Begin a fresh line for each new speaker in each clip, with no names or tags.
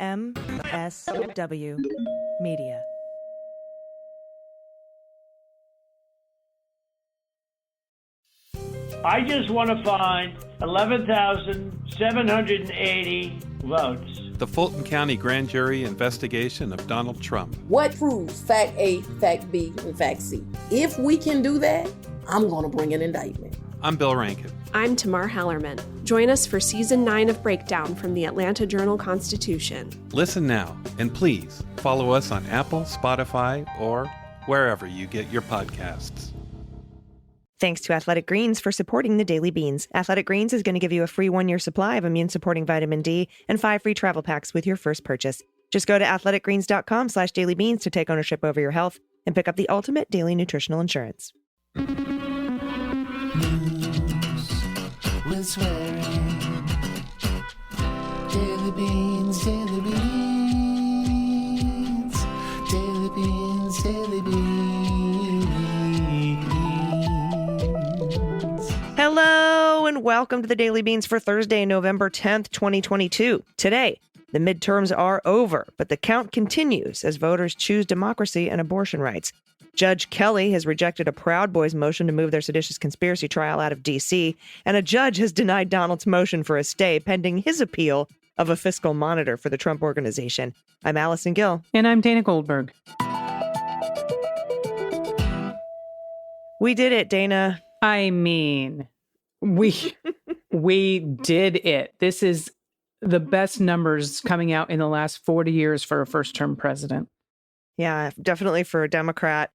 MSW Media.
I just want to find 11,780 votes.
The Fulton County Grand Jury investigation of Donald Trump.
What proves fact A, fact B, and fact C? If we can do that, I'm going to bring an indictment.
I'm Bill Rankin.
I'm Tamar Hallerman. Join us for Season 9 of Breakdown from the Atlanta Journal-Constitution.
Listen now, and please follow us on Apple, Spotify, or wherever you get your podcasts.
Thanks to Athletic Greens for supporting the Daily Beans. Athletic Greens is going to give you a free 1-year supply of immune-supporting vitamin D and 5 free travel packs with your first purchase. Just go to athleticgreens.com/dailybeans to take ownership over your health and pick up the ultimate daily nutritional insurance.
News with swearing. Daily Beans, Daily Beans. Daily Beans, Daily Beans.
Hello and welcome to the Daily Beans for Thursday, November 10th, 2022. Today, the midterms are over, but the count continues as voters choose democracy and abortion rights. Judge Kelly has rejected a Proud Boys motion to move their seditious conspiracy trial out of D.C., and a judge has denied Donald's motion for a stay pending his appeal of a fiscal monitor for the Trump Organization. I'm Allison Gill.
And I'm Dana Goldberg.
We did it, Dana.
I mean, we did it. This is the best numbers coming out in the last 40 years for a first-term president.
Yeah, definitely for a Democrat.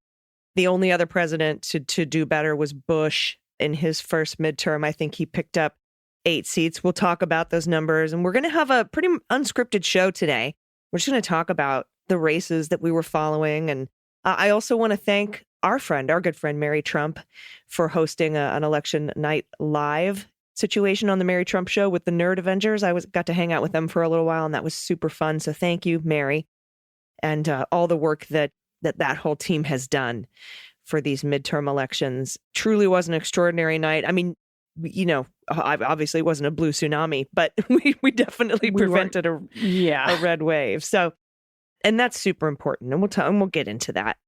The only other president to do better was Bush in his first midterm. I think he picked up 8 seats. We'll talk about those numbers, and we're going to have a pretty unscripted show today. We're just going to talk about the races that we were following, and I also want to thank our good friend, Mary Trump, for hosting an election night live situation on the Mary Trump Show with the Nerd Avengers. I got to hang out with them for a little while, and that was super fun. So thank you, Mary, and all the work that whole team has done for these midterm elections. Truly was an extraordinary night. I mean, you know, obviously it wasn't a blue tsunami, but we definitely prevented a red wave. So, and that's super important, and we'll get into that.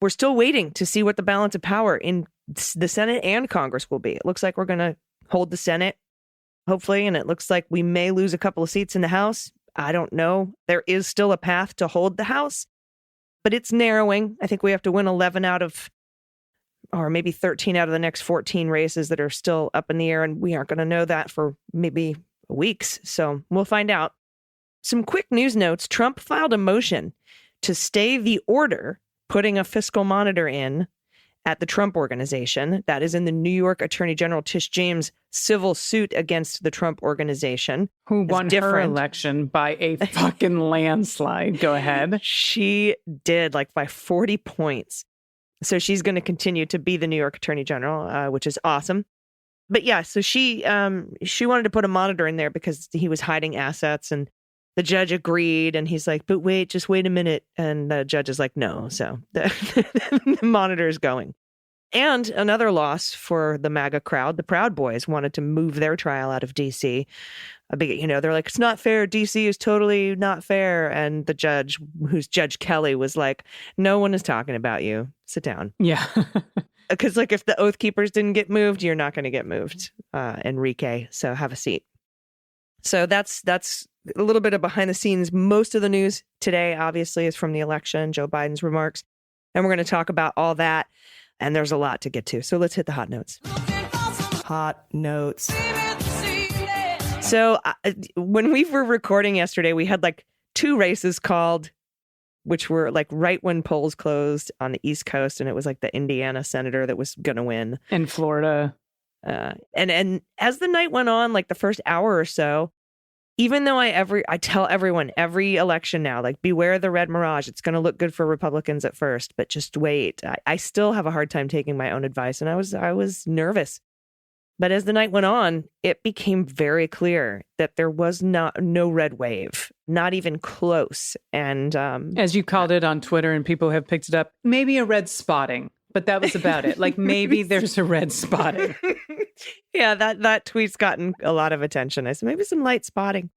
We're still waiting to see what the balance of power in the Senate and Congress will be. It looks like we're going to hold the Senate, hopefully, and it looks like we may lose a couple of seats in the House. I don't know. There is still a path to hold the House, but it's narrowing. I think we have to win 11 out of, or maybe 13 out of the next 14 races that are still up in the air, and we aren't going to know that for maybe weeks. So we'll find out. Some quick news notes. Trump filed a motion to stay the order putting a fiscal monitor in at the Trump Organization. That is in the New York Attorney General Tish James' civil suit against the Trump Organization.
Who won her election by a fucking landslide. Go ahead. She
did, like by 40 points. So she's going to continue to be the New York Attorney General, which is awesome. But yeah, so she wanted to put a monitor in there because he was hiding assets, and the judge agreed, and he's like, but wait, just wait a minute. And the judge is like, no. So the monitor is going. And another loss for the MAGA crowd. The Proud Boys wanted to move their trial out of D.C. They're like, it's not fair. D.C. is totally not fair. And the judge, who's Judge Kelly, was like, no one is talking about you. Sit down.
Yeah.
Because like if the Oath Keepers didn't get moved, you're not going to get moved, Enrique. So have a seat. So that's a little bit of behind the scenes. Most of the news today, obviously, is from the election, Joe Biden's remarks. And we're going to talk about all that. And there's a lot to get to. So let's hit the hot notes. Hot notes. So when we were recording yesterday, we had like 2 races called, which were like right when polls closed on the East Coast. And it was like the Indiana senator that was going to win.
In Florida.
And as the night went on, like the first hour or so, even though I tell everyone every election now, like beware the red mirage. It's going to look good for Republicans at first, but just wait. I still have a hard time taking my own advice, and I was nervous. But as the night went on, it became very clear that there was no red wave, not even close. And
as you called it on Twitter, and people have picked it up, maybe a red spotting. But that was about it. Like maybe there's a red spotting.
Yeah, that tweet's gotten a lot of attention. I said maybe some light spotting.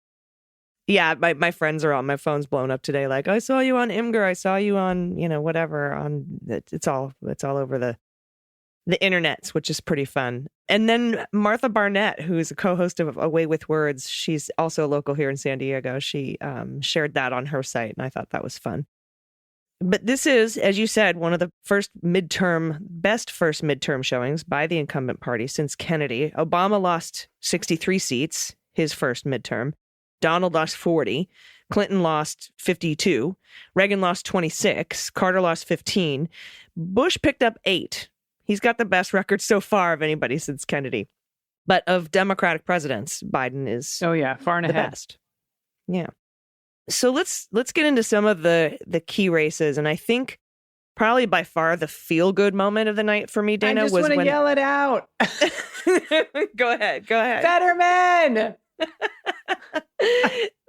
Yeah, my friends are on. My phone's blown up today. Like, I saw you on Imgur. I saw you on, whatever. It's all over the internets, which is pretty fun. And then Martha Barnett, who's a co-host of Away with Words, she's also local here in San Diego. She shared that on her site, and I thought that was fun. But this is, as you said, one of the best first midterm showings by the incumbent party since Kennedy. Obama lost 63 seats, his first midterm. Donald lost 40. Clinton lost 52. Reagan lost 26. Carter lost 15. Bush picked up 8. He's got the best record so far of anybody since Kennedy. But of Democratic presidents, Biden is
far and
the
ahead.
best. Yeah. So let's get into some of the key races. And I think probably by far the feel-good moment of the night for me, Dana,
I just
was
want to
when...
yell it out.
Go ahead.
Fetterman!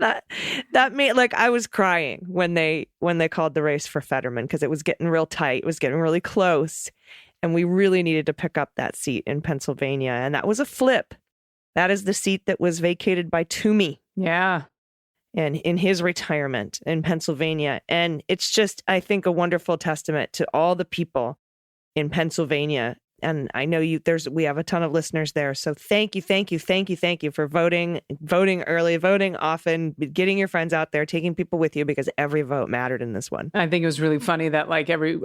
that made, like, I was crying when they called the race for Fetterman, because it was getting real tight. It was getting really close. And we really needed to pick up that seat in Pennsylvania. And that was a flip. That is the seat that was vacated by Toomey.
Yeah.
And in his retirement in Pennsylvania. And it's just, I think, a wonderful testament to all the people in Pennsylvania. And I know we have a ton of listeners there. So thank you for voting early, voting often, getting your friends out there, taking people with you, because every vote mattered in this one.
I think it was really funny that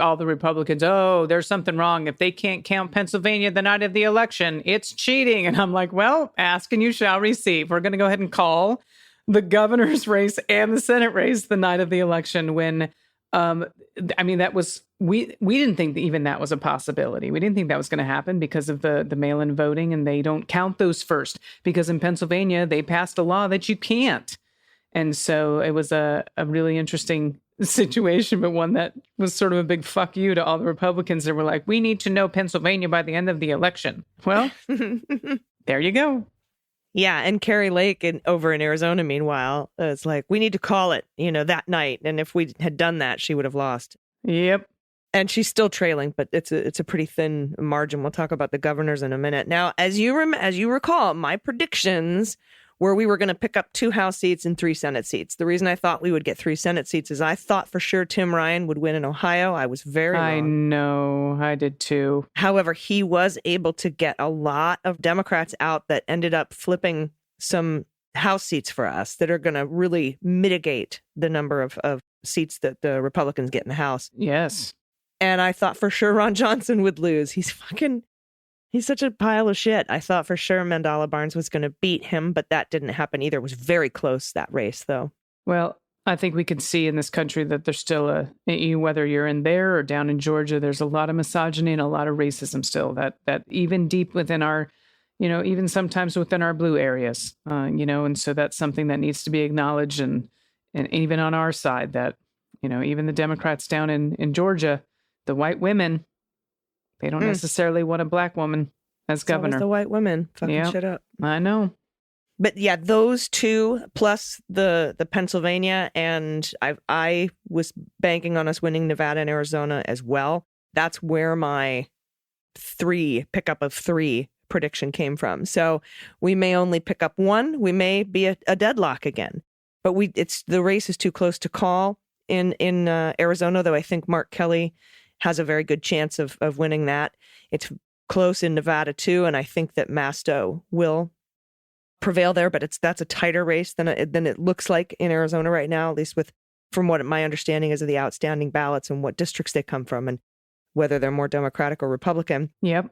all the Republicans, there's something wrong. If they can't count Pennsylvania the night of the election, it's cheating. And I'm like, well, ask and you shall receive. We're going to go ahead and call the governor's race and the Senate race the night of the election when, that was, we didn't think that even that was a possibility. We didn't think that was going to happen because of the mail-in voting, and they don't count those first because in Pennsylvania, they passed a law that you can't. And so it was a really interesting situation, but one that was sort of a big fuck you to all the Republicans that were like, we need to know Pennsylvania by the end of the election. Well, there you go.
Yeah, and Carrie Lake over in Arizona, meanwhile, it's like, we need to call it, that night. And if we had done that, she would have lost.
Yep.
And she's still trailing, but it's a pretty thin margin. We'll talk about the governors in a minute. Now, as you recall, my predictions were we were going to pick up 2 House seats and 3 Senate seats. The reason I thought we would get 3 Senate seats is I thought for sure Tim Ryan would win in Ohio. I was very wrong.
I know. I did too.
However, he was able to get a lot of Democrats out that ended up flipping some House seats for us that are going to really mitigate the number of seats that the Republicans get in the House.
Yes.
And I thought for sure Ron Johnson would lose. He's such a pile of shit. I thought for sure Mandela Barnes was going to beat him, but that didn't happen either. It was very close, that race, though.
Well, I think we can see in this country that there's still whether you're in there or down in Georgia, there's a lot of misogyny and a lot of racism still that even deep within our, even sometimes within our blue areas, and so that's something that needs to be acknowledged. And even on our side that, even the Democrats down in Georgia, the white women, they don't necessarily want a black woman as governor.
It's always the white women fucking shit up.
I know.
But yeah, those 2 plus the Pennsylvania, and I was banking on us winning Nevada and Arizona as well. That's where my pickup of 3 prediction came from. So we may only pick up 1. We may be a deadlock again. But the race is too close to call in Arizona, though I think Mark Kelly has a very good chance of winning that. It's close in Nevada too, and I think that Masto will prevail there, but that's a tighter race than it looks like in Arizona right now, at least from what my understanding is of the outstanding ballots and what districts they come from and whether they're more Democratic or Republican.
Yep.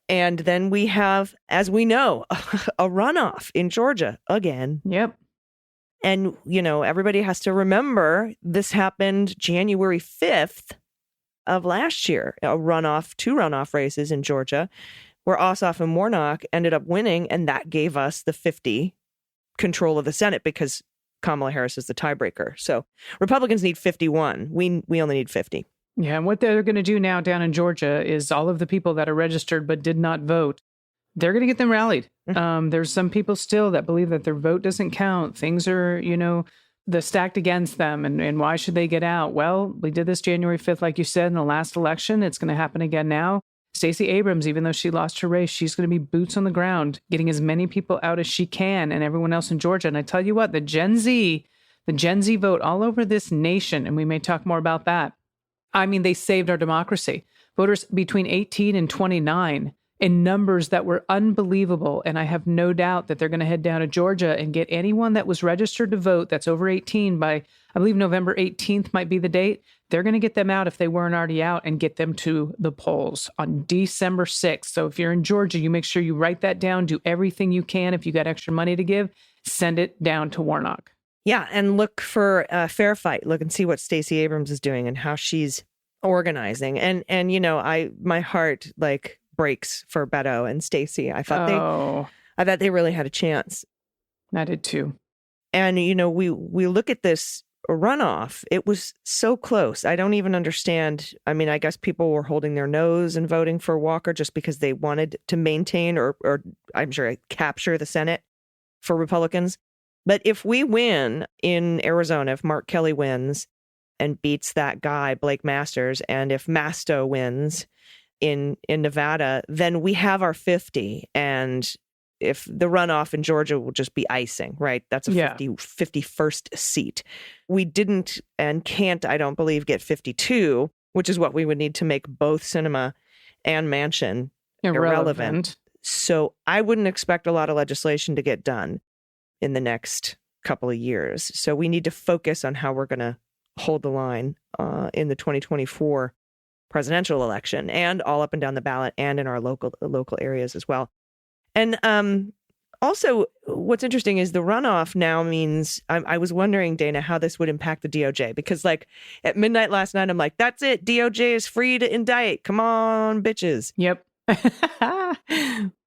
And then we have, as we know, a runoff in Georgia again.
Yep.
And, everybody has to remember this happened January 5th of last year, 2 runoff races in Georgia, where Ossoff and Warnock ended up winning, and that gave us the 50 control of the Senate because Kamala Harris is the tiebreaker. So Republicans need 51. We only need 50.
Yeah, and what they're going to do now down in Georgia is all of the people that are registered but did not vote, they're going to get them rallied.
Mm-hmm.
There's some people still that believe that their vote doesn't count. Things are, the stacked against them, and why should they get out? Well, we did this January 5th, like you said, in the last election. It's going to happen again now. Stacey Abrams, even though she lost her race, she's going to be boots on the ground, getting as many people out as she can, and everyone else in Georgia. And I tell you what, the Gen Z vote all over this nation, and we may talk more about that. I mean, they saved our democracy. Voters between 18 and 29 in numbers that were unbelievable. And I have no doubt that they're going to head down to Georgia and get anyone that was registered to vote that's over 18 by, I believe November 18th might be the date. They're going to get them out if they weren't already out and get them to the polls on December 6th. So if you're in Georgia, you make sure you write that down, do everything you can. If you got extra money to give, send it down to Warnock.
Yeah, and look for a fair fight. Look and see what Stacey Abrams is doing and how she's organizing. And you know, my heart like breaks for Beto and Stacey. I thought they really had a chance.
I did too.
And you know, we look at this runoff. It was so close. I don't even understand. I mean, I guess people were holding their nose and voting for Walker just because they wanted to maintain or I'm sure capture the Senate for Republicans. But if we win in Arizona, if Mark Kelly wins and beats that guy, Blake Masters, and if Masto wins in Nevada, then we have our 50. And if the runoff in Georgia will just be icing, right? That's a 51st seat. We didn't and can't, I don't believe, get 52, which is what we would need to make both Sinema and Manchin irrelevant. So I wouldn't expect a lot of legislation to get done in the next couple of years. So we need to focus on how we're going to hold the line in the 2024 presidential election and all up and down the ballot and in our local areas as well. And also, what's interesting is the runoff now means I was wondering, Dana, how this would impact the DOJ, because like at midnight last night, I'm like, that's it. DOJ is free to indict. Come on, bitches.
Yep.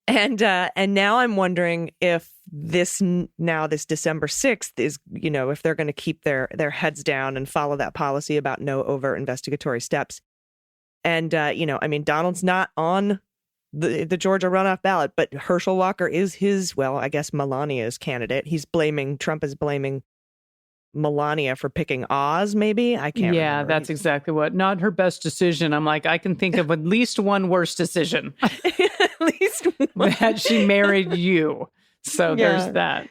And now I'm wondering if this December 6th is, you know, if they're going to keep their heads down and follow that policy about no overt investigatory steps. And, you know, I mean, Donald's not on the Georgia runoff ballot, but Herschel Walker is his, well, I guess Melania's candidate. Trump is blaming Melania for picking Oz, maybe? I can't remember.
Yeah, that's exactly what. Not her best decision. I'm like, I can think of at least one worse decision.
At least one.
That she married you. So there's that.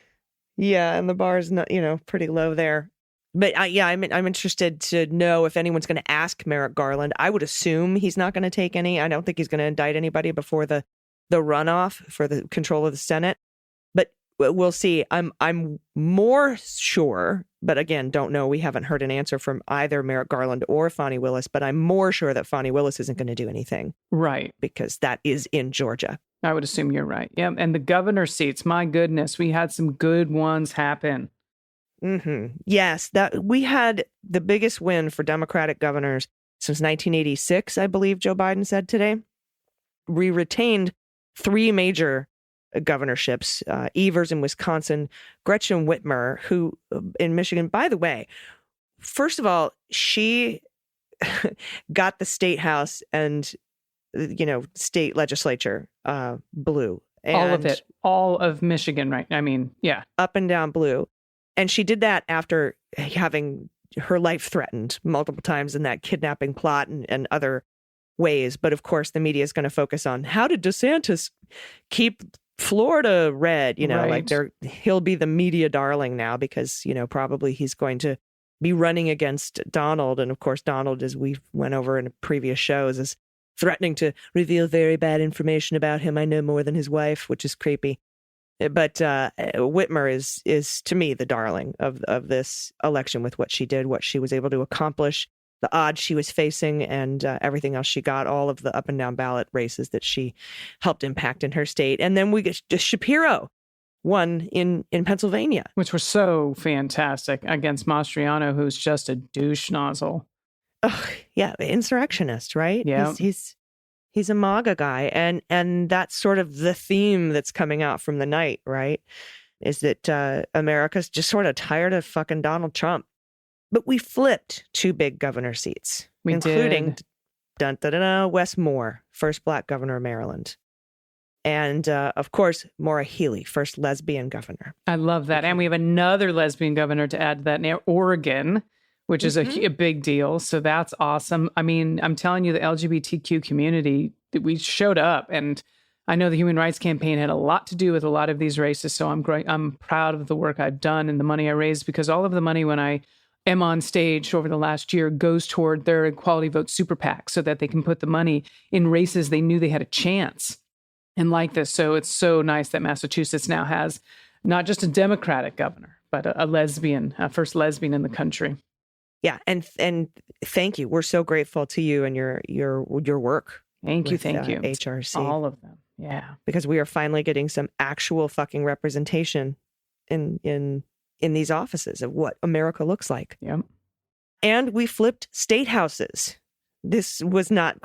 Yeah, and the bar is not, you know, pretty low there. But I'm interested to know if anyone's going to ask Merrick Garland. I would assume he's not going to take any. I don't think he's going to indict anybody before the runoff for the control of the Senate. But we'll see. I'm more sure, but again, don't know. We haven't heard an answer from either Merrick Garland or Fani Willis, but I'm more sure that Fani Willis isn't going to do anything.
Right. Because
that is in Georgia.
I would assume you're right. Yeah. And the governor seats, my goodness, we had some good ones happen.
Mm-hmm. Yes, that we had the biggest win for Democratic governors since 1986, I believe Joe Biden said today. We retained 3 major governorships, Evers in Wisconsin, Gretchen Whitmer, who in Michigan, by the way, first of all, she got the state house and, you know, state legislature blue. And
all of it, all of Michigan, right? I mean, yeah.
Up and down blue. And she did that after having her life threatened multiple times in that kidnapping plot and other ways. But of course, the media is going to focus on how did DeSantis keep Florida red? You know,
right.
Like he'll be the media darling now because, you know, probably he's going to be running against Donald. And of course, Donald, as we went over in previous shows, is threatening to reveal very bad information about him. I know more than his wife, which is creepy. But Whitmer is to me the darling of this election with what she did, what she was able to accomplish, the odds she was facing, and everything else she got, all of the up and down ballot races that she helped impact in her state. And then we get Shapiro won in Pennsylvania,
which was so fantastic against Mastriano, who's just a douche nozzle.
Oh, yeah, insurrectionist, right?
Yeah,
He's a MAGA guy, and that's sort of the theme that's coming out from the night, right? Is that America's just sort of tired of fucking Donald Trump. But we flipped 2 big governor seats, including Wes Moore, first Black governor of Maryland. And, of course, Maura Healey, first lesbian governor.
I love that. And we have another lesbian governor to add to that now, Oregon, which is a big deal. So that's awesome. I mean, I'm telling you, the LGBTQ community, we showed up. And I know the Human Rights Campaign had a lot to do with a lot of these races. So I'm proud of the work I've done and the money I raised, because all of the money when I am on stage over the last year goes toward their Equality Vote Super PAC so that they can put the money in races they knew they had a chance. And like this. So it's so nice that Massachusetts now has not just a Democratic governor, but a lesbian, first lesbian in the country.
Yeah. And thank you. We're so grateful to you and your work.
Thank you.
HRC.
All of them. Yeah.
Because we are finally getting some actual fucking representation in these offices of what America looks like.
Yep.
And we flipped state houses. This was not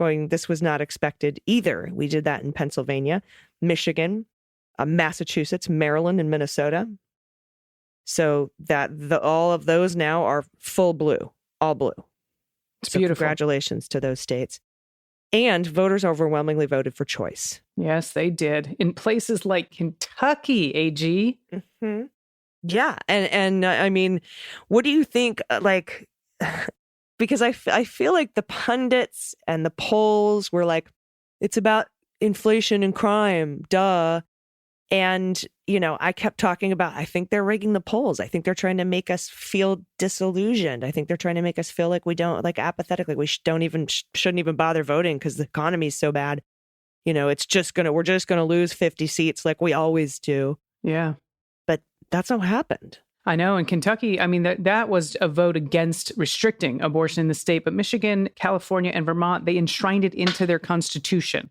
expected either. We did that in Pennsylvania, Michigan, Massachusetts, Maryland, and Minnesota. So that all of those now are full blue, all blue.
It's
so
beautiful.
Congratulations to those states. And voters overwhelmingly voted for choice.
Yes, they did. In places like Kentucky, AG.
Mm-hmm. Yeah. And I mean, what do you think, like... Because I feel like the pundits and the polls were like, it's about inflation and crime, duh. And, I kept talking about, I think they're rigging the polls. I think they're trying to make us feel disillusioned. I think they're trying to make us feel like we don't, like apathetic, like we shouldn't even bother voting because the economy is so bad. We're just going to lose 50 seats like we always do.
Yeah.
But that's not what happened.
I know. In Kentucky, I mean, that was a vote against restricting abortion in the state. But Michigan, California, and Vermont, they enshrined it into their constitution.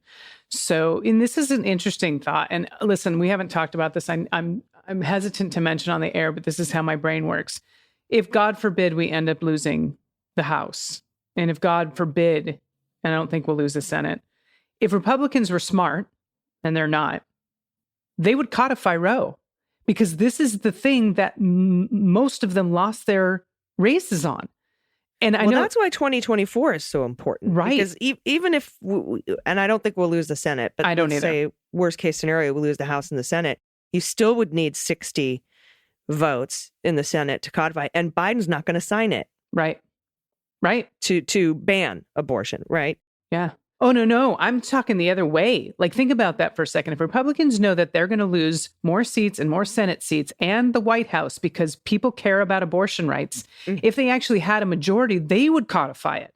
So, and this is an interesting thought. And listen, we haven't talked about this. I'm hesitant to mention on the air, but this is how my brain works. If God forbid we end up losing the House, and if God forbid, and I don't think we'll lose the Senate, if Republicans were smart, and they're not, they would codify Roe. Because this is the thing that most of them lost their races on. And I know
that's why 2024 is so important.
Right.
Because even if, and I don't think we'll lose the Senate, but
I don't
let's say worst case scenario, we lose the House and the Senate, you still would need 60 votes in the Senate to codify. And Biden's not going to sign it.
Right.
To ban abortion. Right.
Yeah. Oh, no. I'm talking the other way. Like, think about that for a second. If Republicans know that they're going to lose more seats and more Senate seats and the White House because people care about abortion rights, if they actually had a majority, they would codify it.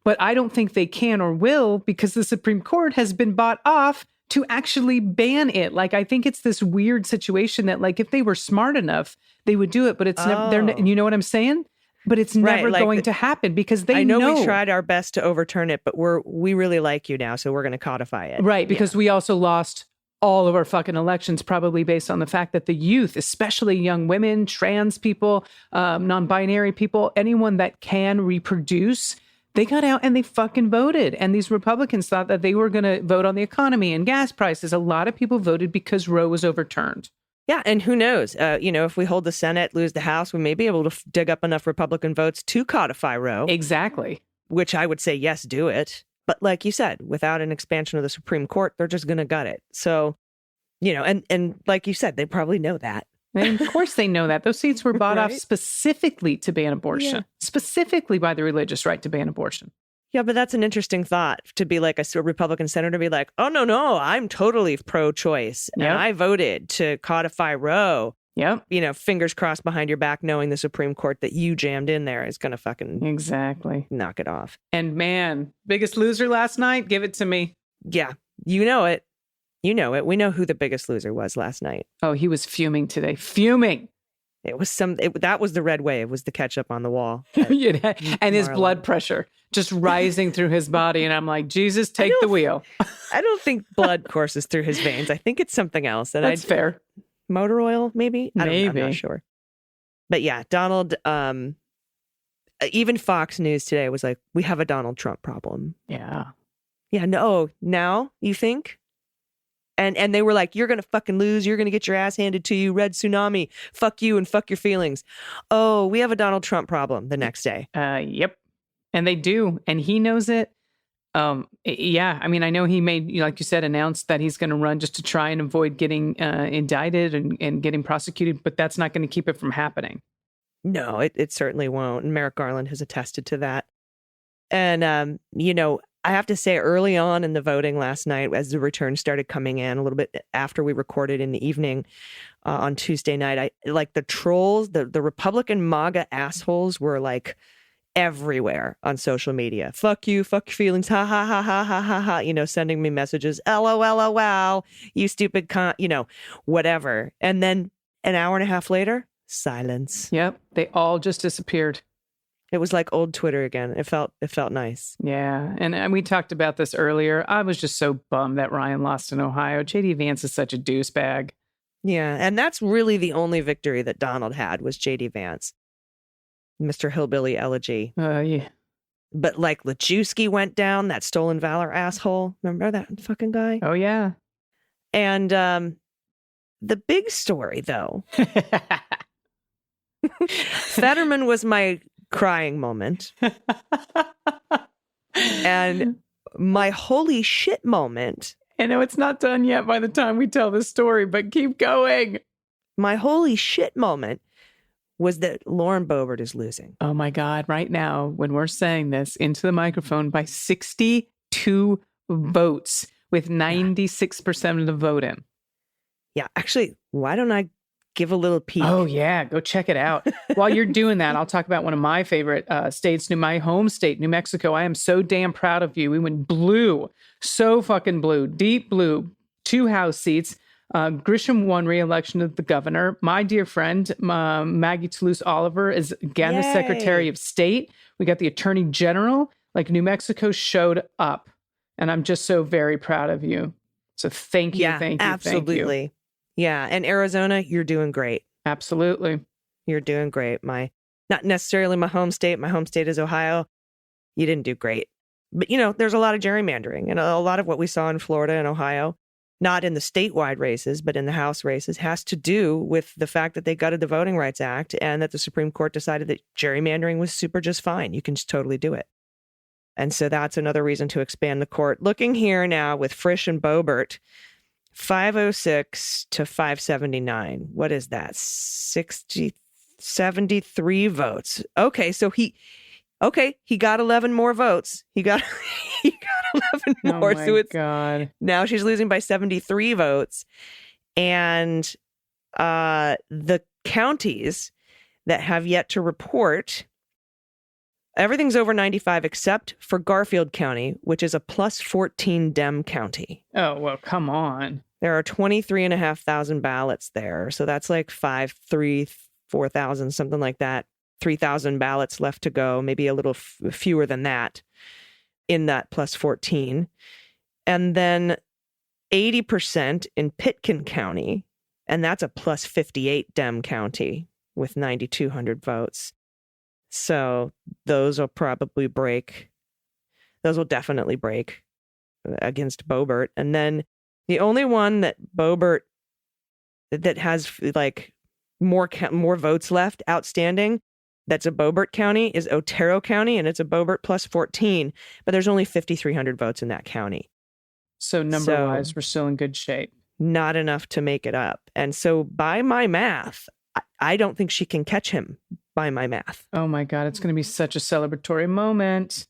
But I don't think they can or will because the Supreme Court has been bought off to actually ban it. Like, I think it's this weird situation that, like, if they were smart enough, they would do it. But it's never, you know what I'm saying? But it's never going to happen because they know.
I know we tried our best to overturn it, but we really like you now, so we're going to codify it.
Right, because we also lost all of our fucking elections probably based on the fact that the youth, especially young women, trans people, non-binary people, anyone that can reproduce, they got out and they fucking voted. And these Republicans thought that they were going to vote on the economy and gas prices. A lot of people voted because Roe was overturned.
Yeah, and who knows? If we hold the Senate, lose the House, we may be able to dig up enough Republican votes to codify Roe.
Exactly.
Which I would say, yes, do it. But like you said, without an expansion of the Supreme Court, they're just going to gut it. So, and like you said, they probably know that.
And of course they know that. Those seats were bought off specifically to ban abortion, specifically by the religious right to ban abortion.
Yeah, but that's an interesting thought to be like a Republican senator be like, oh, no, I'm totally pro-choice. And I voted to codify Roe.
Yep.
Fingers crossed behind your back, knowing the Supreme Court that you jammed in there is going to fucking
exactly
knock it off.
And man, biggest loser last night? Give it to me.
Yeah, you know it. We know who the biggest loser was last night.
Oh, he was fuming today. Fuming.
It was that was the red wave, was the ketchup on the wall.
And his blood pressure just rising through his body. And I'm like, Jesus, take the wheel.
I don't think blood courses through his veins. I think it's something else. And
that's fair.
Motor oil, maybe?
Maybe.
I'm not sure. But yeah, Donald, even Fox News today was like, we have a Donald Trump problem.
Yeah.
Yeah, no, now you think? And they were like, you're going to fucking lose. You're going to get your ass handed to you. Red tsunami. Fuck you and fuck your feelings. Oh, we have a Donald Trump problem the next day.
Yep. And they do. And he knows it. Yeah. I mean, I know he made, like you said, announced that he's going to run just to try and avoid getting indicted and getting prosecuted. But that's not going to keep it from happening.
No, it certainly won't. And Merrick Garland has attested to that. And, I have to say, early on in the voting last night, as the returns started coming in, a little bit after we recorded in the evening on Tuesday night, I like the trolls, the Republican MAGA assholes were like everywhere on social media. Fuck you, fuck your feelings, ha ha ha ha ha ha ha. You know, sending me messages, LOL, wow, you stupid cunt, you know, whatever. And then an hour and a half later, silence.
Yep, they all just disappeared.
It was like old Twitter again. It felt nice.
Yeah. And we talked about this earlier. I was just so bummed that Ryan lost in Ohio. JD Vance is such a douchebag.
Yeah. And that's really the only victory that Donald had was JD Vance. Mr. Hillbilly Elegy.
Yeah.
But like Lachewski went down, that stolen valor asshole. Remember that fucking guy?
Oh, yeah.
And the big story, though. Fetterman was my crying moment. And my holy shit moment.
I know it's not done yet by the time we tell this story, but keep going.
My holy shit moment was that Lauren Boebert is losing.
Oh my God. Right now, when we're saying this into the microphone by 62 votes with 96% of the vote in.
Yeah. Actually, why don't I give a little peek?
Oh, yeah. Go check it out. While you're doing that, I'll talk about one of my favorite states, my home state, New Mexico. I am so damn proud of you. We went blue, so fucking blue, deep blue, 2 House seats. Grisham won re-election of the governor. My dear friend, Maggie Toulouse Oliver, is again the Secretary of State. We got the Attorney General. Like, New Mexico showed up. And I'm just so very proud of you. So thank you, thank you,
absolutely.
Thank you.
Yeah. And Arizona, you're doing great.
Absolutely.
You're doing great. Not necessarily my home state. My home state is Ohio. You didn't do great. But, you know, there's a lot of gerrymandering. And a lot of what we saw in Florida and Ohio, not in the statewide races, but in the House races, has to do with the fact that they gutted the Voting Rights Act and that the Supreme Court decided that gerrymandering was super just fine. You can just totally do it. And so that's another reason to expand the court. Looking here now with Frisch and Boebert, 506 to 579. What is that? 73 votes. Okay, so he got 11 more votes. He got 11 more.
Oh my
so it's
God.
Now she's losing by 73 votes. And the counties that have yet to report, everything's over 95 except for Garfield County, which is a plus 14 Dem county.
Oh, well, come on.
There are 23,500 ballots there. So that's like 4,000, something like that. 3,000 ballots left to go, maybe a little fewer than that in that plus 14. And then 80% in Pitkin County, and that's a plus 58 Dem county with 9,200 votes. So those will probably break. Those will definitely break against Boebert. And then the only one that Boebert that has like more votes left outstanding, that's a Boebert county, is Otero County, and it's a Boebert plus 14. But there's only 5,300 votes in that county.
So number-wise, we're still in good shape.
Not enough to make it up. And so by my math, I don't think she can catch him by my math.
Oh my God, it's going to be such a celebratory moment.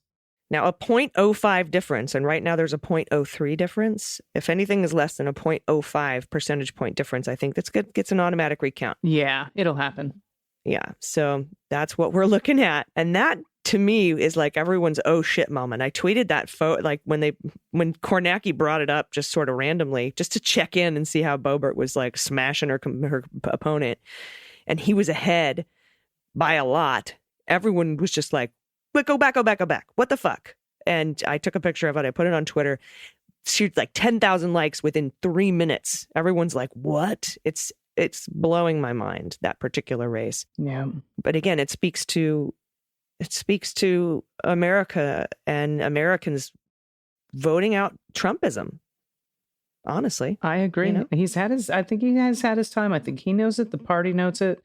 Now, a 0.05 difference, and right now there's a 0.03 difference. If anything is less than a 0.05 percentage point difference, I think that's good. Gets an automatic recount.
Yeah, it'll happen.
Yeah, so that's what we're looking at. And that, to me, is like everyone's oh shit moment. I tweeted that photo, like when Kornacki brought it up just sort of randomly, just to check in and see how Boebert was like smashing her opponent. And he was ahead by a lot. Everyone was just like, go back. What the fuck? And I took a picture of it. I put it on Twitter. She like 10,000 likes within 3 minutes. Everyone's like, what? It's blowing my mind, that particular race.
Yeah.
But again, it speaks to America and Americans voting out Trumpism. Honestly.
I agree. You know? I think he has had his time. I think he knows it. The party knows it.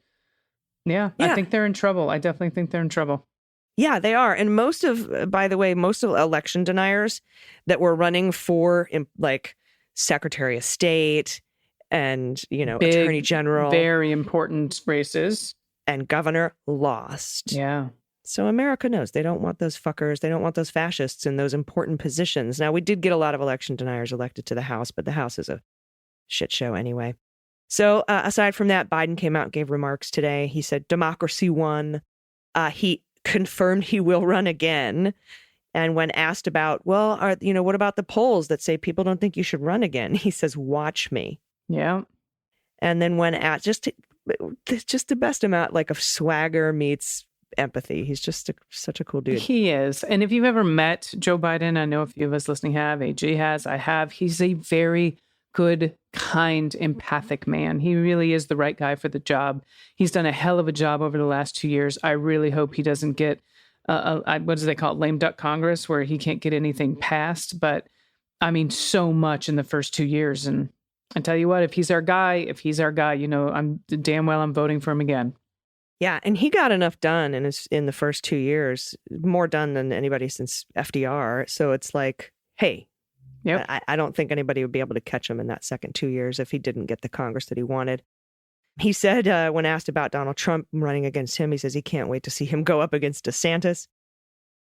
Yeah. I think they're in trouble. I definitely think they're in trouble.
Yeah, they are. And most of election deniers that were running for like Secretary of State and, big, Attorney General,
very important races,
and governor lost.
Yeah.
So America knows they don't want those fuckers. They don't want those fascists in those important positions. Now, we did get a lot of election deniers elected to the House, but the House is a shit show anyway. So aside from that, Biden came out and gave remarks today. He said democracy won. He confirmed he will run again. And when asked about, well, what about the polls that say people don't think you should run again? He says, watch me.
Yeah.
And then when asked, just the best amount like of swagger meets empathy. He's just such a cool dude.
He is. And if you've ever met Joe Biden, I know a few of us listening have, AG has, I have, he's a very good, kind, empathic man. He really is the right guy for the job. He's done a hell of a job over the last 2 years. I really hope he doesn't get, what do they call it, lame duck Congress, where he can't get anything passed. But I mean, so much in the first 2 years. And I tell you what, if he's our guy, I'm damn well I'm voting for him again.
Yeah, and he got enough done in the first 2 years, more done than anybody since FDR. So it's like, hey,
yep.
I don't think anybody would be able to catch him in that second 2 years if he didn't get the Congress that he wanted. He said when asked about Donald Trump running against him, he says he can't wait to see him go up against DeSantis.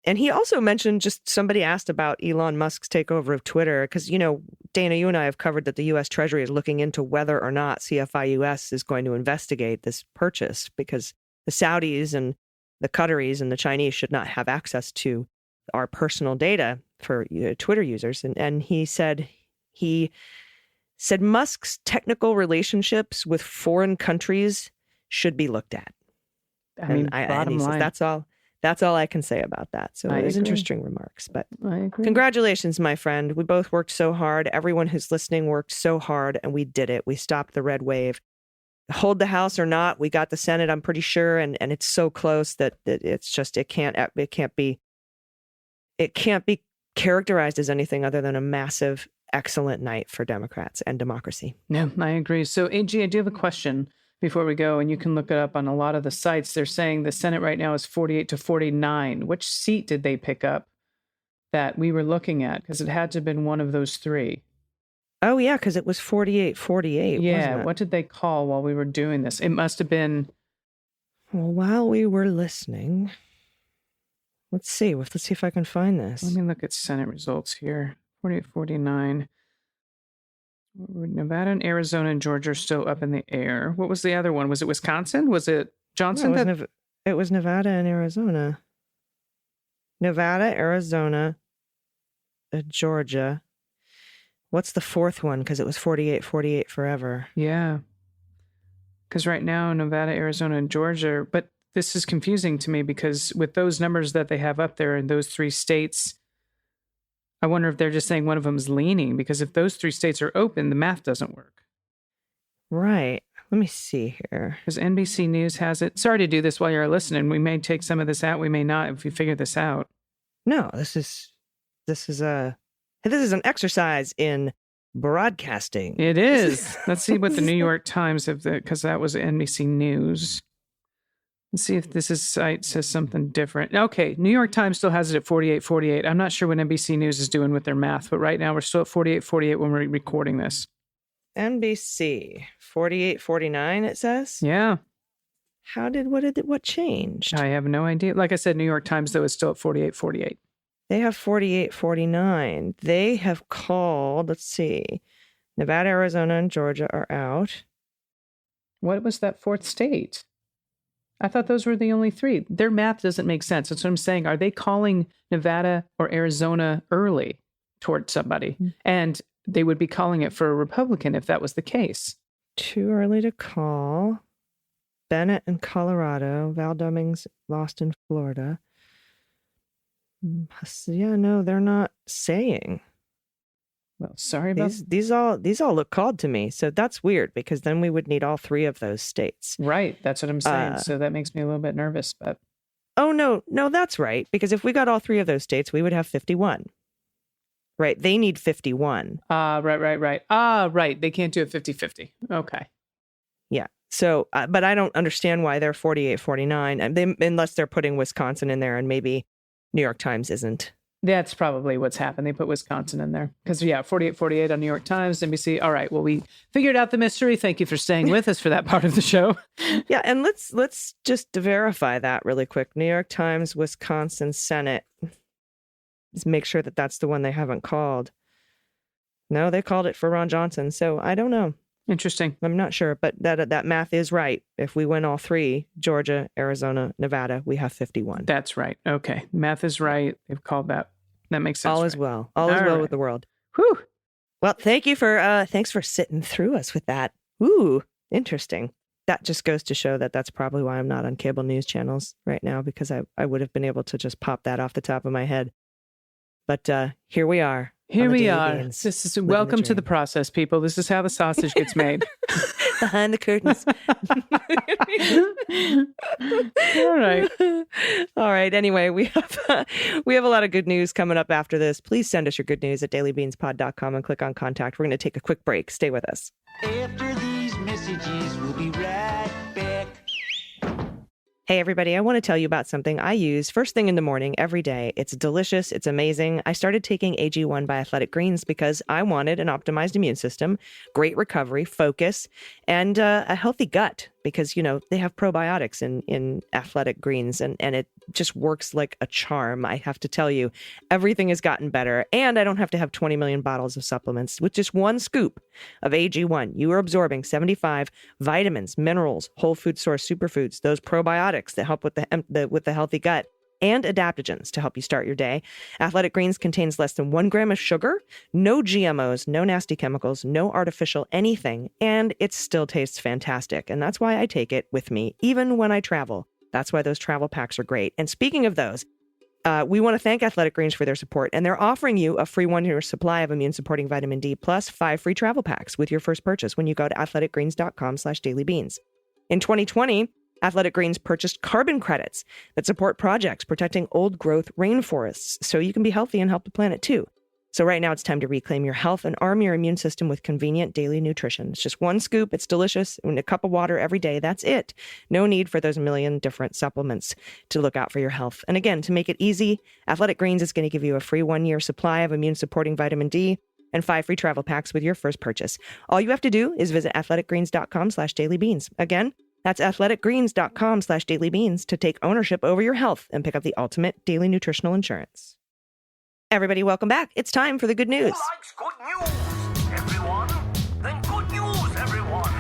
And he also mentioned, just somebody asked about Elon Musk's takeover of Twitter, because, Dana, you and I have covered that the U.S. Treasury is looking into whether or not CFI-US is going to investigate this purchase, because the Saudis and the Qataris and the Chinese should not have access to our personal data for Twitter users. And he said Musk's technical relationships with foreign countries should be looked at.
I mean, bottom line.
That's all I can say about that. So it was interesting remarks. But
I agree.
Congratulations, my friend. We both worked so hard. Everyone who's listening worked so hard, and we did it. We stopped the red wave. Hold the House or not, we got the Senate, I'm pretty sure, and it's so close that it's just it can't be characterized as anything other than a massive, excellent night for Democrats and democracy.
Yeah, I agree. So, AG, I do have a question before we go, and you can look it up on a lot of the sites. They're saying the Senate right now is 48-49. Which seat did they pick up that we were looking at? Because it had to have been one of those three.
Oh, yeah, because it was 48-48.
Yeah,
wasn't it?
What did they call while we were doing this? It must have been...
Well, while we were listening, let's see if I can find this.
Let me look at Senate results here. 48-49. Nevada and Arizona and Georgia are still up in the air. What was the other one? Was it Wisconsin? Was it Johnson?
No, it was Nevada and Arizona. Nevada, Arizona, Georgia. What's the fourth one? Because it was 48-48 forever.
Yeah. Because right now, Nevada, Arizona, and Georgia, but this is confusing to me because with those numbers that they have up there in those three states, I wonder if they're just saying one of them is leaning, because if those three states are open, the math doesn't work.
Right. Let me see here.
Because NBC News has it. Sorry to do this while you're listening. We may take some of this out. We may not if we figure this out.
No, this is an exercise in broadcasting.
It is. Let's see what the New York Times have, because that was NBC News. Let's see if this site says something different. Okay, New York Times still has it at 48-48. I'm not sure what NBC News is doing with their math, but right now we're still at 48-48 when we're recording this.
NBC 48-49. It says.
Yeah.
What changed?
I have no idea. Like I said, New York Times though is still at 48-48.
They have 48-49. They have called, let's see, Nevada, Arizona, and Georgia are out.
What was that fourth state? I thought those were the only three. Their math doesn't make sense. That's what I'm saying. Are they calling Nevada or Arizona early toward somebody? Mm-hmm. And they would be calling it for a Republican if that was the case.
Too early to call. Bennett in Colorado. Val Demings lost in Florida. Yeah, no, they're not saying.
Well, sorry about
these all look called to me. So that's weird because then we would need all three of those states.
Right. That's what I'm saying. So that makes me a little bit nervous, but.
Oh, no, that's right. Because if we got all three of those states, we would have 51. Right. They need 51.
Right. Right. They can't do it 50-50. Okay.
Yeah. So, but I don't understand why they're 48-49 unless they're putting Wisconsin in there and maybe New York Times isn't
That's probably what's happened. They put Wisconsin in there. Because, 48-48 on New York Times, NBC. All right, well, we figured out the mystery. Thank you for staying with us for that part of the show.
Yeah, and let's just verify that really quick. New York Times, Wisconsin Senate. Let's make sure that that's the one they haven't called. No, they called it for Ron Johnson. So I don't know.
Interesting.
I'm not sure, but that math is right. If we win all three, Georgia, Arizona, Nevada, we have 51.
That's right. Okay. Math is right. They've called that. That makes sense.
All is well. All is well with the world.
Whew.
Well, thanks for sitting through us with that. Ooh, interesting. That just goes to show that that's probably why I'm not on cable news channels right now, because I would have been able to just pop that off the top of my head. But here we are.
Here we are. This is welcome to the process, people. This is how the sausage gets made.
Behind the curtains. All right. Anyway, we have a lot of good news coming up after this. Please send us your good news at dailybeanspod.com and click on contact. We're going to take a quick break. Stay with us.
After these messages, we'll be right back.
Hey, everybody, I want to tell you about something I use first thing in the morning every day. It's delicious. It's amazing. I started taking AG1 by Athletic Greens because I wanted an optimized immune system, great recovery, focus, and a healthy gut because, they have probiotics in Athletic Greens and it just works like a charm. I have to tell you, everything has gotten better and I don't have to have 20 million bottles of supplements. With just one scoop of AG1, you are absorbing 75 vitamins, minerals, whole food source superfoods, those probiotics that help with the healthy gut, and adaptogens to help you start your day. Athletic Greens contains less than 1 gram of sugar, no GMOs, no nasty chemicals, no artificial anything, and it still tastes fantastic. And that's why I take it with me, even when I travel. That's why those travel packs are great. And speaking of those, we want to thank Athletic Greens for their support, and they're offering you a free 1-year supply of immune-supporting vitamin D plus 5 free travel packs with your first purchase when you go to athleticgreens.com/dailybeans. In 2020, Athletic Greens purchased carbon credits that support projects protecting old-growth rainforests so you can be healthy and help the planet too. So right now it's time to reclaim your health and arm your immune system with convenient daily nutrition. It's just one scoop. It's delicious. And a cup of water every day. That's it. No need for those million different supplements to look out for your health. And again, to make it easy, Athletic Greens is going to give you a free 1-year supply of immune-supporting vitamin D and 5 free travel packs with your first purchase. All you have to do is visit athleticgreens.com/dailybeans. Again, that's athleticgreens.com/dailybeans to take ownership over your health and pick up the ultimate daily nutritional insurance. Everybody, welcome back. It's time for the good news.
Who likes good news, everyone? Then good news, everyone.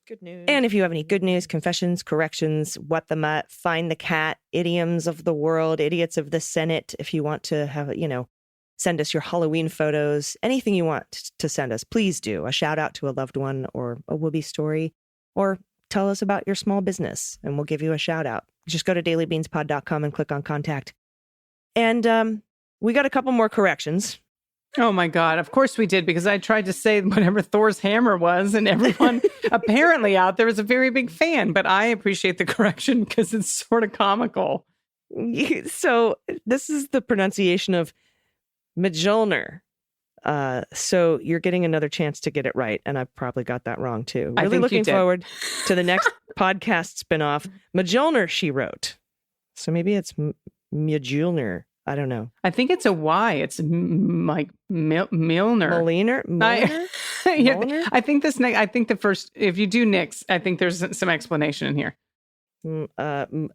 Good news. And if you have any good news, confessions, corrections, what the mutt, find the cat, idioms of the world, idiots of the Senate, if you want to have, send us your Halloween photos, anything you want to send us, please do. A shout out to a loved one or a Whoopi story, or tell us about your small business and we'll give you a shout out. Just go to dailybeanspod.com and click on contact. And we got a couple more corrections.
Oh my God. Of course we did, because I tried to say whatever Thor's hammer was, and everyone apparently out there is a very big fan, but I appreciate the correction because it's sort of comical.
So this is the pronunciation of Mjolnir. So you're getting another chance to get it right. And I probably got that wrong too. Really looking forward to the next podcast spinoff. Mjolnir, she wrote. So maybe it's Mjolnir. I don't know.
I think it's a Y. It's like Milner.
Moliner?
Yeah, I think this next, I think the first, if you do Nick's, I think there's some explanation in here.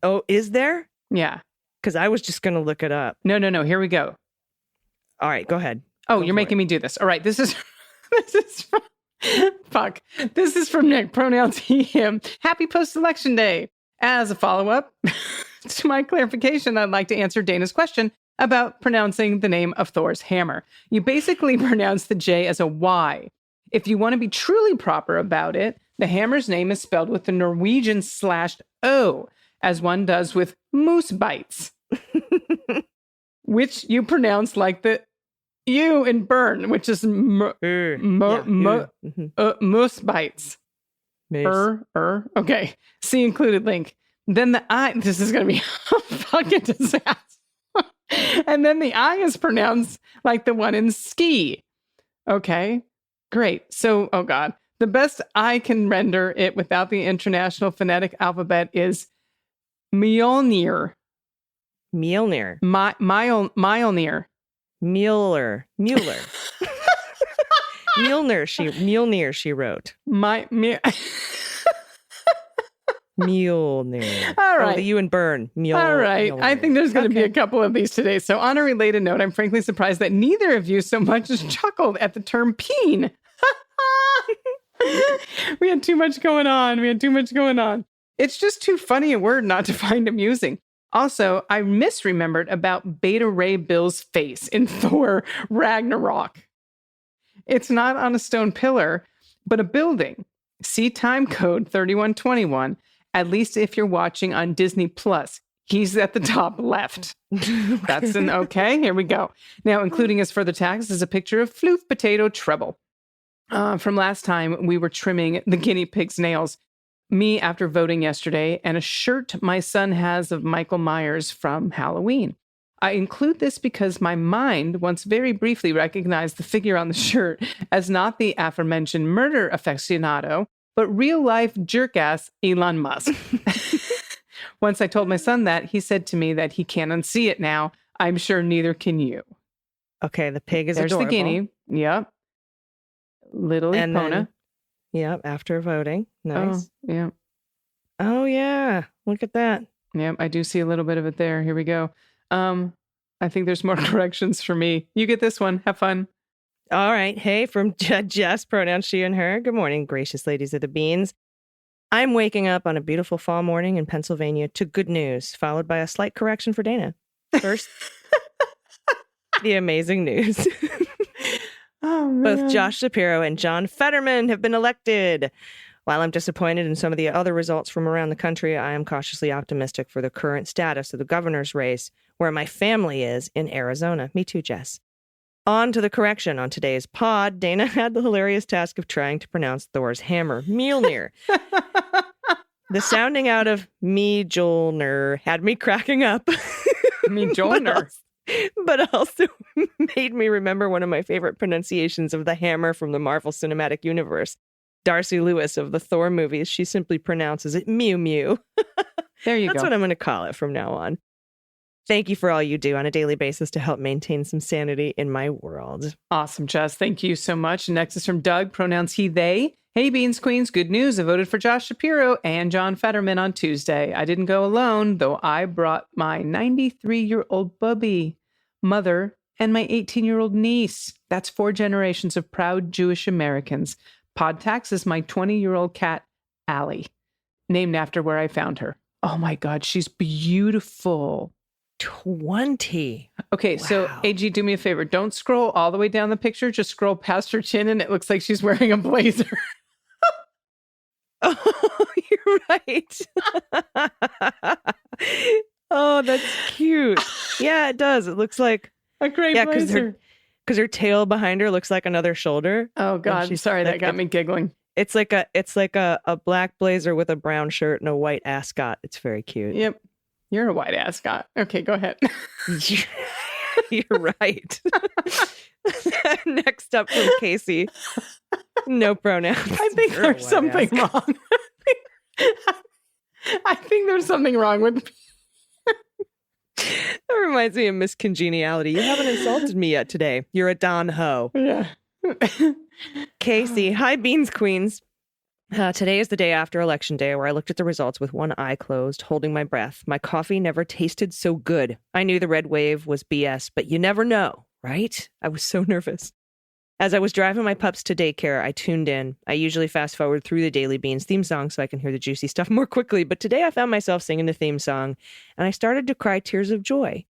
Oh, is there?
Yeah.
Because I was just going to look it up.
No. Here we go.
All right, go ahead.
Oh, you're making me do this. All right. This is from, fuck. This is from Nick, pronouns he, him. Happy post-election day. As a follow-up to my clarification, I'd like to answer Dana's question about pronouncing the name of Thor's hammer. You basically pronounce the J as a Y. If you want to be truly proper about it, the hammer's name is spelled with the Norwegian /O, as one does with moose bites, which you pronounce like the U in burn, which is moose bites. Okay. See included link. Then the I, this is going to be a fucking disaster. And then the I is pronounced like the one in ski. Okay, great. So, oh God, the best I can render it without the international phonetic alphabet is Mjolnir.
Mjolnir.
Mjolnir.
Mueller. Mjolnir, she wrote. Mjolnir.
All right.
Oh, the you and Burn.
All right.
Mjolnir.
I think there's going to be a couple of these today. So on a related note, I'm frankly surprised that neither of you so much as chuckled at the term peen. We had too much going on. It's just too funny a word not to find amusing. Also, I misremembered about Beta Ray Bill's face in Thor Ragnarok. It's not on a stone pillar, but a building. See time code 3121, at least if you're watching on Disney Plus. He's at the top left. That's an okay. Here we go. Now, including as further text is a picture of floof potato treble. From last time, we were trimming the guinea pig's nails. Me after voting yesterday, and a shirt my son has of Michael Myers from Halloween. I include this because my mind once very briefly recognized the figure on the shirt as not the aforementioned murder aficionado, but real-life jerk-ass Elon Musk. Once I told my son that, he said to me that he can't unsee it now. I'm sure neither can you.
Okay, the pig is
There's
adorable.
the guinea. Yep. Little
And
Epona.
then, yep, after voting. Nice.
Oh, yeah.
Oh, yeah. Look at that.
Yep, I do see a little bit of it there. Here we go. I think there's more corrections for me. You get this one. Have fun.
All right. Hey, from Jess, pronouns she and her. Good morning, gracious ladies of the beans. I'm waking up on a beautiful fall morning in Pennsylvania to good news, followed by a slight correction for Dana. First, the amazing news.
Oh, man.
Both Josh Shapiro and John Fetterman have been elected. While I'm disappointed in some of the other results from around the country, I am cautiously optimistic for the current status of the governor's race, where my family is in Arizona. Me too, Jess. On to the correction. On today's pod, Dana had the hilarious task of trying to pronounce Thor's hammer, Mjolnir. The sounding out of Mjolnir had me cracking up.
Mjolnir.
But also made me remember one of my favorite pronunciations of the hammer from the Marvel Cinematic Universe. Darcy Lewis of the Thor movies, she simply pronounces it Mew Mew.
There you go.
That's what I'm going to call it from now on. Thank you for all you do on a daily basis to help maintain some sanity in my world.
Awesome, Jess. Thank you so much. Next is from Doug, pronouns he, they. Hey, Beans Queens, good news. I voted for Josh Shapiro and John Fetterman on Tuesday. I didn't go alone, though I brought my 93-year-old bubby, mother, and my 18-year-old niece. That's 4 generations of proud Jewish Americans. Podtax is my 20-year-old cat, Allie, named after where I found her. Oh my God, she's beautiful.
20.
Okay, so AG, do me a favor. Don't scroll all the way down the picture. Just scroll past her chin and it looks like she's wearing a blazer.
Oh, you're right. Oh, that's cute. Yeah, it does. It looks like
A great blazer.
Because her tail behind her looks like another shoulder.
Oh God,
she's
sorry,
like
that got me giggling.
It's like a black blazer with a brown shirt and a white ascot. It's very cute.
Yep. You're a white ascot. Okay, go ahead.
You're right. Next up from Casey. No pronouns.
I think there's something wrong. I think there's something wrong with me.
That reminds me of Miss Congeniality. You haven't insulted me yet today. You're a Don Ho.
Yeah.
Casey. Hi, Beans Queens. Today is the day after Election Day where I looked at the results with one eye closed, holding my breath. My coffee never tasted so good. I knew the red wave was BS, but you never know, right? I was so nervous. As I was driving my pups to daycare, I tuned in. I usually fast forward through the Daily Beans theme song so I can hear the juicy stuff more quickly, but today I found myself singing the theme song, and I started to cry tears of joy.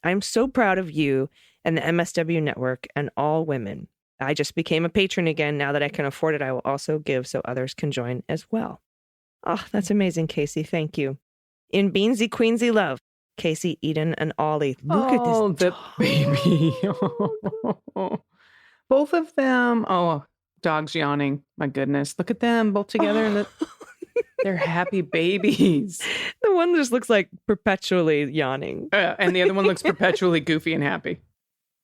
I'm so proud of you and the MSW network and all women. I just became a patron again. Now that I can afford it, I will also give so others can join as well. Oh, that's amazing, Casey. Thank you. In Beansy Queensy love, Casey, Eden, and Ollie. Look at this
the baby. Both of them. Oh, dog's yawning. My goodness. Look at them both together. And they're happy babies.
The one just looks like perpetually yawning.
And the other one looks perpetually goofy and happy.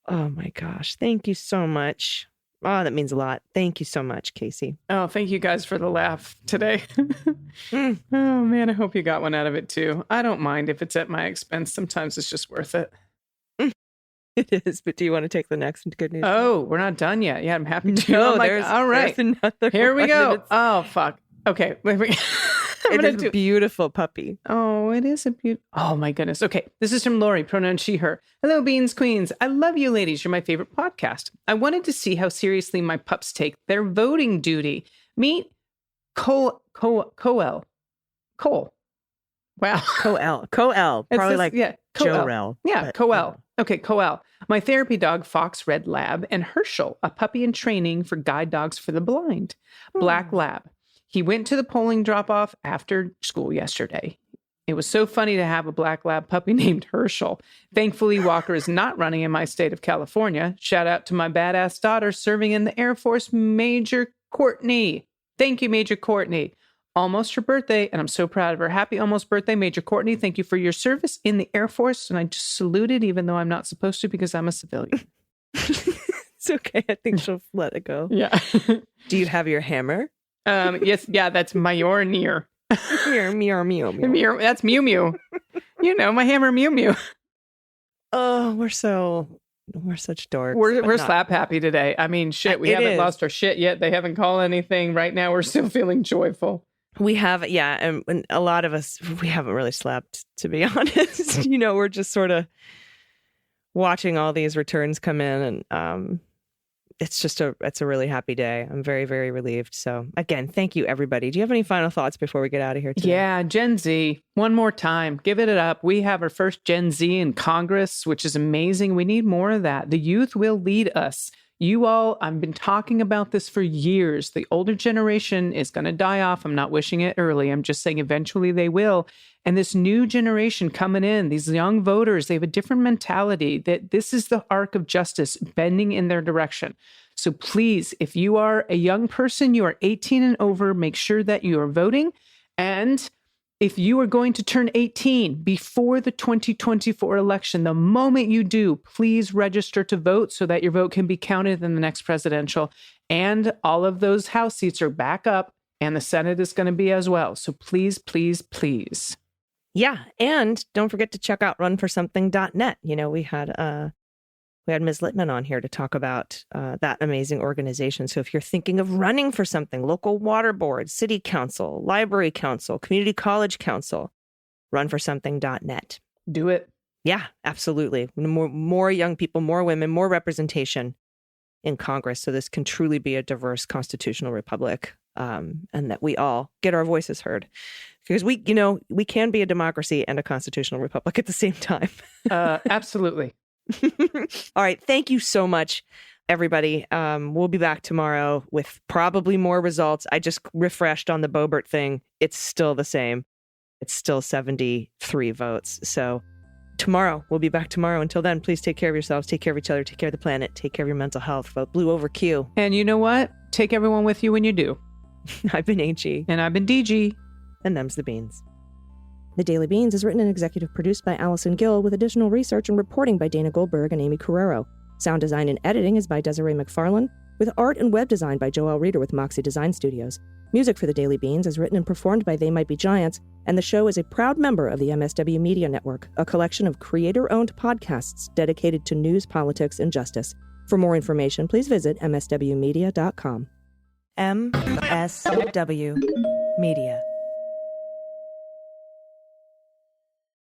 Oh my gosh. Thank you so much. Oh, that means a lot. Thank you so much, Casey.
Oh, thank you guys for the laugh today. Oh, man, I hope you got one out of it, too. I don't mind if it's at my expense. Sometimes it's just worth it.
It is, but do you want to take the next good news?
Oh, we're not done yet. Yeah, I'm happy to.
No,
all right.
There's another
Here we
one,
go.
and it's-
Oh, fuck. Okay. Wait.
It is a beautiful puppy.
Oh, it is a beautiful. Oh, my goodness. Okay. This is from Lori, pronoun she, her. Hello, Beans Queens. I love you ladies. You're my favorite podcast. I wanted to see how seriously my pups take their voting duty. Meet Cole. Wow.
Coel.
It's
Probably
this-
like
yeah,
Jorel.
Yeah, Coel. Okay, Coel. My therapy dog, Fox Red Lab, and Herschel, a puppy in training for guide dogs for the blind. Black Lab. He went to the polling drop-off after school yesterday. It was so funny to have a Black Lab puppy named Herschel. Thankfully, Walker is not running in my state of California. Shout out to my badass daughter serving in the Air Force, Major Courtney. Thank you, Major Courtney. Almost her birthday, and I'm so proud of her. Happy almost birthday, Major Courtney. Thank you for your service in the Air Force. And I just saluted, even though I'm not supposed to because I'm a civilian.
It's okay. I think she'll let it go.
Yeah.
Do you have your hammer?
Yes. Yeah, that's Mjolnir.
Meow.
That's Mew Mew. You know, my hammer Mew Mew.
Oh, we're such dorks.
We're slap happy today. I mean, shit, we haven't lost our shit yet. They haven't called anything. Right now, we're still feeling joyful.
We have, yeah, and a lot of us, we haven't really slept, to be honest. We're just sort of watching all these returns come in, and it's a really happy day. I'm very, very relieved. So again, thank you, everybody. Do you have any final thoughts before we get out of here today?
Yeah, Gen Z, one more time, give it up. We have our first Gen Z in Congress, which is amazing. We need more of that. The youth will lead us. You all, I've been talking about this for years. The older generation is going to die off. I'm not wishing it early. I'm just saying eventually they will. And this new generation coming in, these young voters, they have a different mentality that this is the arc of justice bending in their direction. So please, if you are a young person, you are 18 and over, make sure that you are voting. And if you are going to turn 18 before the 2024 election, the moment you do, please register to vote so that your vote can be counted in the next presidential. And all of those House seats are back up, and the Senate is going to be as well. So please, please, please.
Yeah. And don't forget to check out runforsomething.net. We had Ms. Littman on here to talk about that amazing organization. So if you're thinking of running for something, local water board, city council, library council, community college council, runforsomething.net.
Do it.
Yeah, absolutely. More young people, more women, more representation in Congress. So this can truly be a diverse constitutional republic, and that we all get our voices heard. Because we can be a democracy and a constitutional republic at the same time.
Absolutely.
All right. Thank you so much, everybody. We'll be back tomorrow with probably more results. I just refreshed on the Boebert thing. It's still the same. It's still 73 votes. So tomorrow, we'll be back tomorrow. Until then, please take care of yourselves, take care of each other, take care of the planet, take care of your mental health. Vote blue over Q.
And you know what? Take everyone with you when you do.
I've been AG.
And I've been DG.
And them's the beans.
The Daily Beans is written and executive produced by Allison Gill with additional research and reporting by Dana Goldberg and Aimee Carrero. Sound design and editing is by Desiree McFarlane, with art and web design by Joelle Reeder with Moxie Design Studios. Music for The Daily Beans is written and performed by They Might Be Giants, and the show is a proud member of the MSW Media Network, a collection of creator-owned podcasts dedicated to news, politics, and justice. For more information, please visit mswmedia.com.
MSW Media.